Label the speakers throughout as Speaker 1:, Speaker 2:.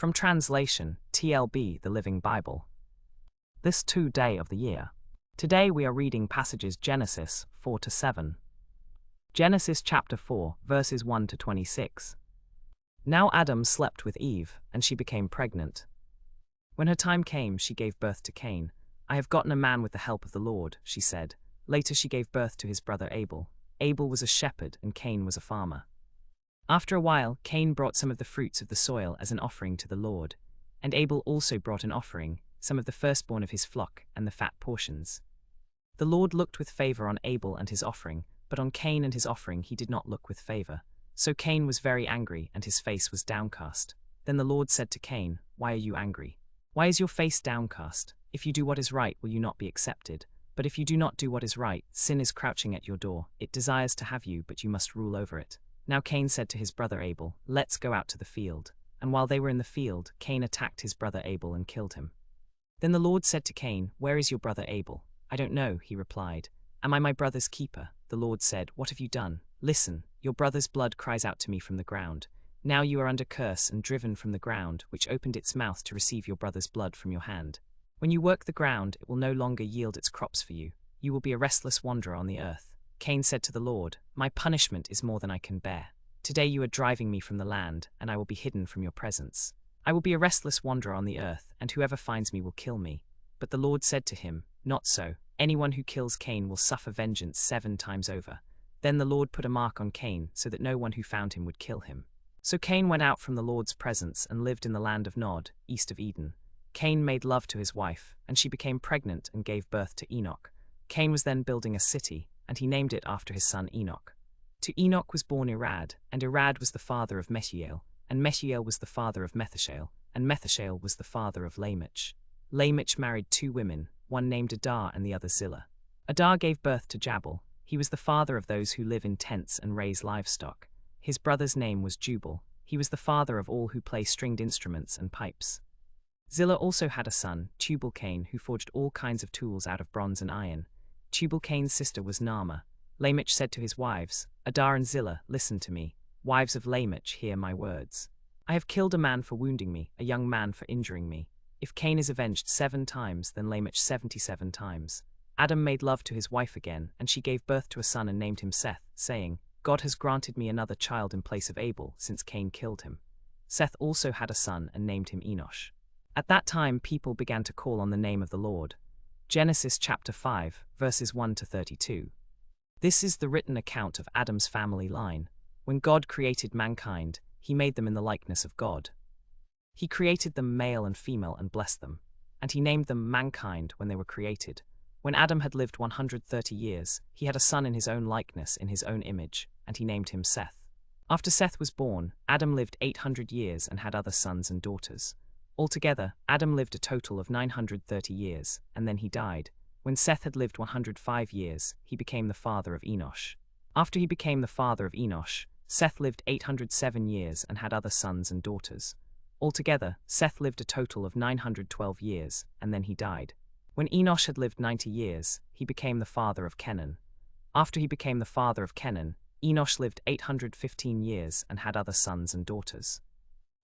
Speaker 1: From translation, TLB, the Living Bible. This day of the year. Today we are reading passages Genesis 4-7. Genesis chapter 4, verses 1-26. Now Adam slept with Eve, and she became pregnant. When her time came, she gave birth to Cain. I have gotten a man with the help of the Lord, she said. Later she gave birth to his brother Abel. Abel was a shepherd and Cain was a farmer. After a while, Cain brought some of the fruits of the soil as an offering to the Lord. And Abel also brought an offering, some of the firstborn of his flock and the fat portions. The Lord looked with favor on Abel and his offering, but on Cain and his offering he did not look with favor. So Cain was very angry and his face was downcast. Then the Lord said to Cain, "Why are you angry? Why is your face downcast? If you do what is right, will you not be accepted? But if you do not do what is right, sin is crouching at your door. It desires to have you, but you must rule over it." Now Cain said to his brother Abel, "Let's go out to the field." And while they were in the field, Cain attacked his brother Abel and killed him. Then the Lord said to Cain, "Where is your brother Abel?" "I don't know," he replied. "Am I my brother's keeper?" The Lord said, "What have you done? Listen, your brother's blood cries out to me from the ground. Now you are under curse and driven from the ground, which opened its mouth to receive your brother's blood from your hand. When you work the ground, it will no longer yield its crops for you. You will be a restless wanderer on the earth." Cain said to the Lord, "My punishment is more than I can bear. Today you are driving me from the land, and I will be hidden from your presence. I will be a restless wanderer on the earth, and whoever finds me will kill me." But the Lord said to him, "Not so. Anyone who kills Cain will suffer vengeance 7 times over." Then the Lord put a mark on Cain, so that no one who found him would kill him. So Cain went out from the Lord's presence and lived in the land of Nod, east of Eden. Cain made love to his wife, and she became pregnant and gave birth to Enoch. Cain was then building a city, and he named it after his son Enoch. To Enoch was born Irad, and Irad was the father of Methuel, and Methuel was the father of Methushael, and Methushael was the father of Lamech. Lamech married 2 women, one named Adah and the other Zillah. Adah gave birth to Jabal. He was the father of those who live in tents and raise livestock. His brother's name was Jubal. He was the father of all who play stringed instruments and pipes. Zillah also had a son, Tubal-Cain, who forged all kinds of tools out of bronze and iron. Tubal-Cain's sister was Naamah. Lamech said to his wives, "Adah and Zillah, listen to me. Wives of Lamech, hear my words. I have killed a man for wounding me, a young man for injuring me. If Cain is avenged 7 times, then Lamech 77 times. Adam made love to his wife again, and she gave birth to a son and named him Seth, saying, "God has granted me another child in place of Abel, since Cain killed him." Seth also had a son and named him Enosh. At that time people began to call on the name of the Lord. Genesis chapter 5, verses 1-32. This is the written account of Adam's family line. When God created mankind, he made them in the likeness of God. He created them male and female and blessed them. And he named them mankind when they were created. When Adam had lived 130 years, he had a son in his own likeness, in his own image, and he named him Seth. After Seth was born, Adam lived 800 years and had other sons and daughters. Altogether, Adam lived a total of 930 years, and then he died. When Seth had lived 105 years, he became the father of Enosh. After he became the father of Enosh, Seth lived 807 years and had other sons and daughters. Altogether, Seth lived a total of 912 years, and then he died. When Enosh had lived 90 years, he became the father of Kenan. After he became the father of Kenan, Enosh lived 815 years and had other sons and daughters.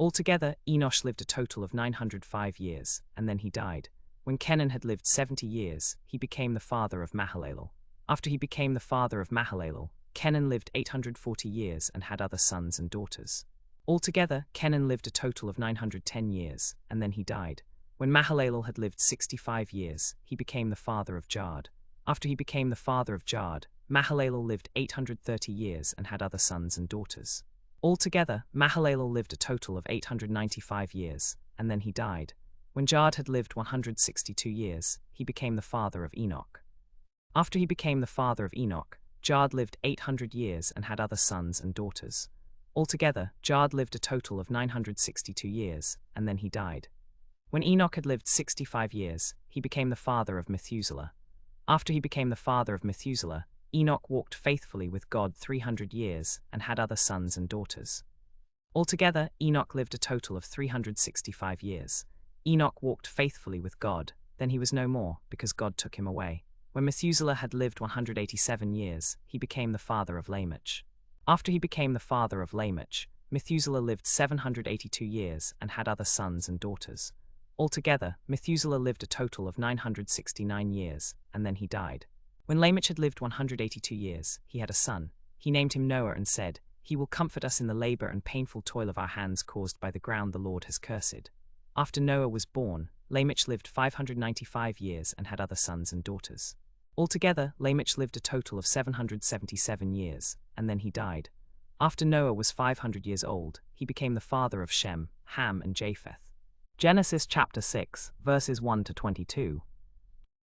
Speaker 1: Altogether, Enosh lived a total of 905 years, and then he died. When Kenan had lived 70 years, he became the father of Mahalalel. After he became the father of Mahalalel, Kenan lived 840 years and had other sons and daughters. Altogether, Kenan lived a total of 910 years, and then he died. When Mahalalel had lived 65 years, he became the father of Jard. After he became the father of Jard, Mahalalel lived 830 years and had other sons and daughters. Altogether, Mahalalel lived a total of 895 years, and then he died. When Jard had lived 162 years, he became the father of Enoch. After he became the father of Enoch, Jard lived 800 years and had other sons and daughters. Altogether, Jard lived a total of 962 years, and then he died. When Enoch had lived 65 years, he became the father of Methuselah. After he became the father of Methuselah, Enoch walked faithfully with God 300 years and had other sons and daughters. Altogether, Enoch lived a total of 365 years. Enoch walked faithfully with God, then he was no more, because God took him away. When Methuselah had lived 187 years, he became the father of Lamech. After he became the father of Lamech, Methuselah lived 782 years and had other sons and daughters. Altogether, Methuselah lived a total of 969 years, and then he died. When Lamech had lived 182 years, he had a son. He named him Noah and said, "He will comfort us in the labor and painful toil of our hands caused by the ground the Lord has cursed." After Noah was born, Lamech lived 595 years and had other sons and daughters. Altogether, Lamech lived a total of 777 years, and then he died. After Noah was 500 years old, he became the father of Shem, Ham, and Japheth. Genesis chapter 6, verses 1 to 22.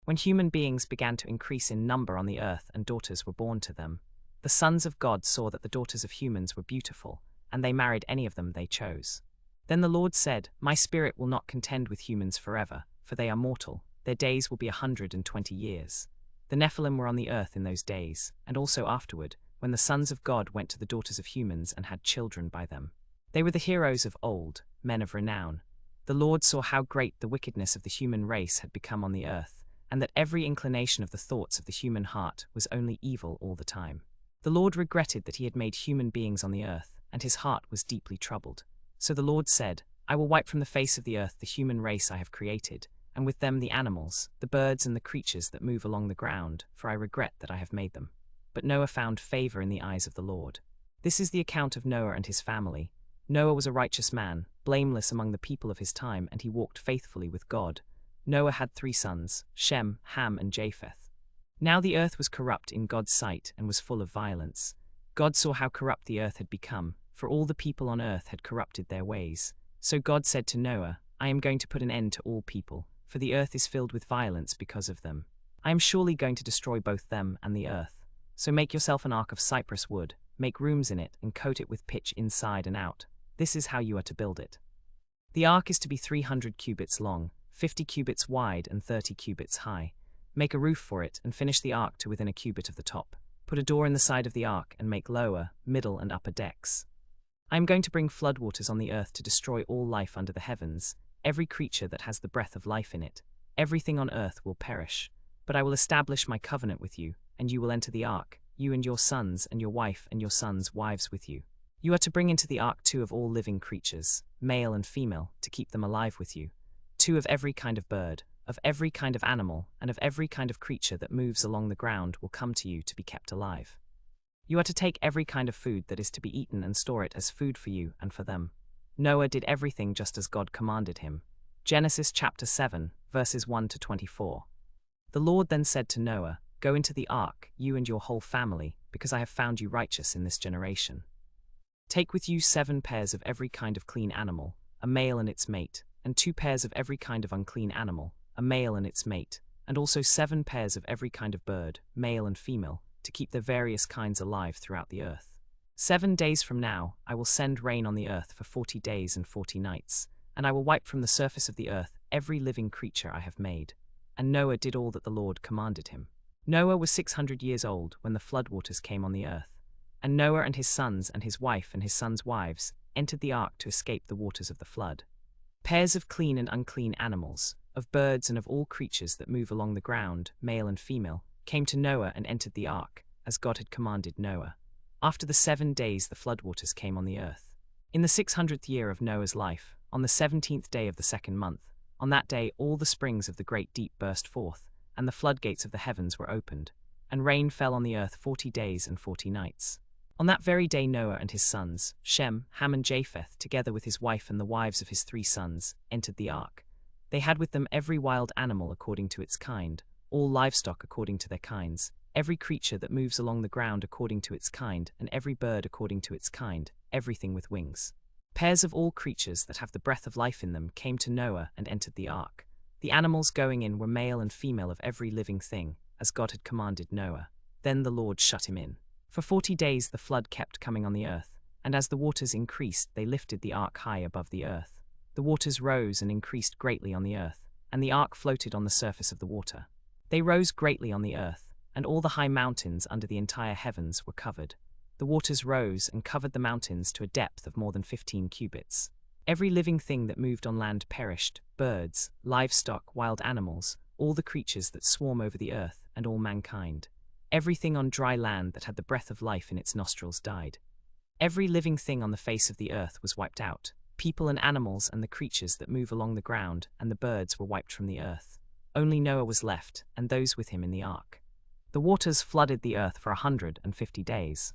Speaker 1: When human beings began to increase in number on the earth and daughters were born to them, the sons of God saw that the daughters of humans were beautiful, and they married any of them they chose. Then the Lord said, "My spirit will not contend with humans forever, for they are mortal. Their days will be 120 years. The Nephilim were on the earth in those days, and also afterward, when the sons of God went to the daughters of humans and had children by them. They were the heroes of old, men of renown. The Lord saw how great the wickedness of the human race had become on the earth, and that every inclination of the thoughts of the human heart was only evil all the time. The Lord regretted that he had made human beings on the earth, and his heart was deeply troubled. So the Lord said, "I will wipe from the face of the earth the human race I have created, and with them the animals, the birds and the creatures that move along the ground, for I regret that I have made them." But Noah found favor in the eyes of the Lord. This is the account of Noah and his family. Noah was a righteous man, blameless among the people of his time, and he walked faithfully with God. Noah had 3 sons, Shem, Ham, and Japheth. Now the earth was corrupt in God's sight and was full of violence. God saw how corrupt the earth had become, for all the people on earth had corrupted their ways. So God said to Noah, "I am going to put an end to all people, for the earth is filled with violence because of them. I am surely going to destroy both them and the earth. So make yourself an ark of cypress wood, make rooms in it, and coat it with pitch inside and out. This is how you are to build it. The ark is to be 300 cubits long, 50 cubits wide, and 30 cubits high. Make a roof for it, and finish the ark to within a cubit of the top. Put a door in the side of the ark, and make lower, middle, and upper decks. I am going to bring floodwaters on the earth to destroy all life under the heavens, every creature that has the breath of life in it. Everything on earth will perish. But I will establish my covenant with you, and you will enter the ark, you and your sons and your wife and your sons' wives with you. You are to bring into the ark 2 of all living creatures, male and female, to keep them alive with you. 2 of every kind of bird, of every kind of animal, and of every kind of creature that moves along the ground will come to you to be kept alive. You are to take every kind of food that is to be eaten and store it as food for you and for them." Noah did everything just as God commanded him. Genesis chapter 7, verses 1 to 24. The Lord then said to Noah, "Go into the ark, you and your whole family, because I have found you righteous in this generation. Take with you 7 pairs of every kind of clean animal, a male and its mate, and 2 pairs of every kind of unclean animal, a male and its mate, and also 7 pairs of every kind of bird, male and female, to keep their various kinds alive throughout the earth. 7 days from now, I will send rain on the earth for 40 days and 40 nights, and I will wipe from the surface of the earth every living creature I have made." And Noah did all that the Lord commanded him. Noah was 600 years old when the floodwaters came on the earth, and Noah and his sons and his wife and his sons' wives entered the ark to escape the waters of the flood. Pairs of clean and unclean animals, of birds and of all creatures that move along the ground, male and female, came to Noah and entered the ark, as God had commanded Noah. After the 7 days the floodwaters came on the earth. In the 600th year of Noah's life, on the 17th day of the 2nd month, on that day all the springs of the great deep burst forth, and the floodgates of the heavens were opened, and rain fell on the earth 40 days and 40 nights. On that very day Noah and his sons, Shem, Ham, and Japheth, together with his wife and the wives of his 3 sons, entered the ark. They had with them every wild animal according to its kind, all livestock according to their kinds, every creature that moves along the ground according to its kind, and every bird according to its kind, everything with wings. Pairs of all creatures that have the breath of life in them came to Noah and entered the ark. The animals going in were male and female of every living thing, as God had commanded Noah. Then the Lord shut him in. For 40 days the flood kept coming on the earth, and as the waters increased they lifted the ark high above the earth. The waters rose and increased greatly on the earth, and the ark floated on the surface of the water. They rose greatly on the earth, and all the high mountains under the entire heavens were covered. The waters rose and covered the mountains to a depth of more than 15 cubits. Every living thing that moved on land perished, birds, livestock, wild animals, all the creatures that swarm over the earth, and all mankind. Everything on dry land that had the breath of life in its nostrils died. Every living thing on the face of the earth was wiped out. People and animals and the creatures that move along the ground and the birds were wiped from the earth. Only Noah was left, and those with him in the ark. The waters flooded the earth for 150 days.